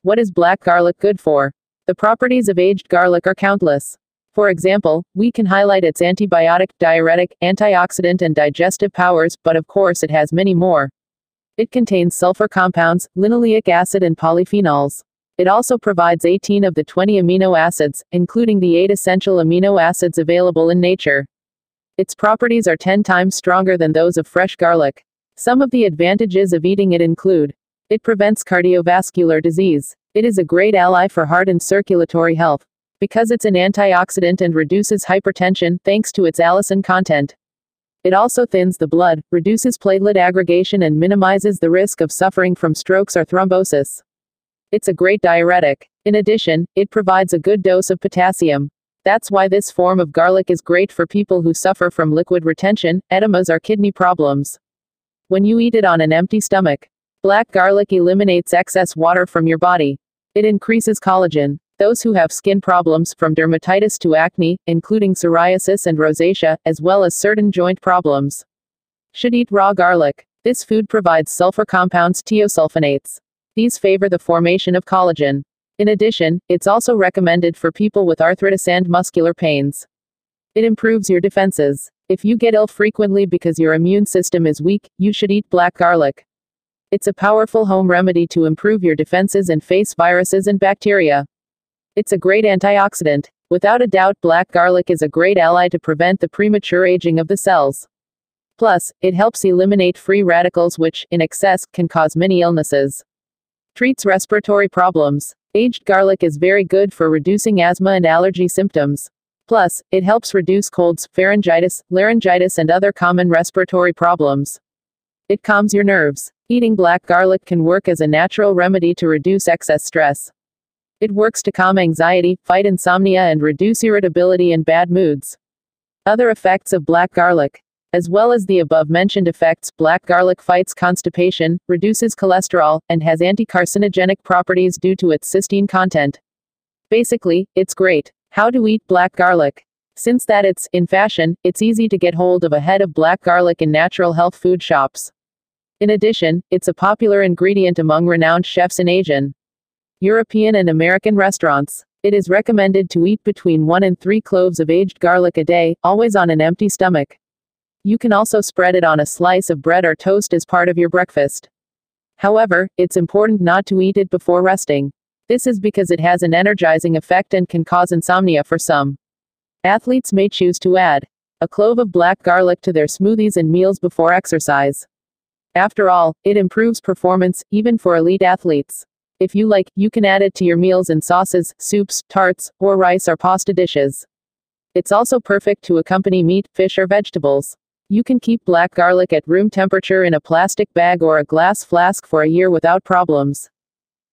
What is black garlic good for? The properties of aged garlic are countless. For example, we can highlight its antibiotic, diuretic, antioxidant and digestive powers, but of course it has many more. It contains sulfur compounds, linoleic acid and polyphenols. It also provides 18 of the 20 amino acids, including the 8 essential amino acids available in nature. Its properties are 10 times stronger than those of fresh garlic. Some of the advantages of eating it include: it prevents cardiovascular disease. It is a great ally for heart and circulatory health, because it's an antioxidant and reduces hypertension, thanks to its allicin content. It also thins the blood, reduces platelet aggregation and minimizes the risk of suffering from strokes or thrombosis. It's a great diuretic. In addition, it provides a good dose of potassium. That's why this form of garlic is great for people who suffer from liquid retention, edemas or kidney problems. When you eat it on an empty stomach, black garlic eliminates excess water from your body. It increases collagen. Those who have skin problems, from dermatitis to acne, including psoriasis and rosacea, as well as certain joint problems, should eat raw garlic. This food provides sulfur compounds, thiosulfonates. These favor the formation of collagen. In addition, it's also recommended for people with arthritis and muscular pains. It improves your defenses. If you get ill frequently because your immune system is weak, you should eat black garlic. It's a powerful home remedy to improve your defenses and face viruses and bacteria. It's a great antioxidant. Without a doubt, black garlic is a great ally to prevent the premature aging of the cells. Plus, it helps eliminate free radicals which, in excess, can cause many illnesses. Treats respiratory problems. Aged garlic is very good for reducing asthma and allergy symptoms. Plus, it helps reduce colds, pharyngitis, laryngitis and other common respiratory problems. It calms your nerves. Eating black garlic can work as a natural remedy to reduce excess stress. It works to calm anxiety, fight insomnia and reduce irritability and bad moods. Other effects of black garlic. As well as the above-mentioned effects, black garlic fights constipation, reduces cholesterol, and has anti-carcinogenic properties due to its cysteine content. Basically, it's great. How to eat black garlic? Since that it's in fashion, it's easy to get hold of a head of black garlic in natural health food shops. In addition, it's a popular ingredient among renowned chefs in Asian, European and American restaurants. It is recommended to eat between 1 and 3 cloves of aged garlic a day, always on an empty stomach. You can also spread it on a slice of bread or toast as part of your breakfast. However, it's important not to eat it before resting. This is because it has an energizing effect and can cause insomnia for some. Athletes may choose to add a clove of black garlic to their smoothies and meals before exercise. After all, it improves performance, even for elite athletes. If you like, you can add it to your meals in sauces, soups, tarts, or rice or pasta dishes. It's also perfect to accompany meat, fish or vegetables. You can keep black garlic at room temperature in a plastic bag or a glass flask for a year without problems.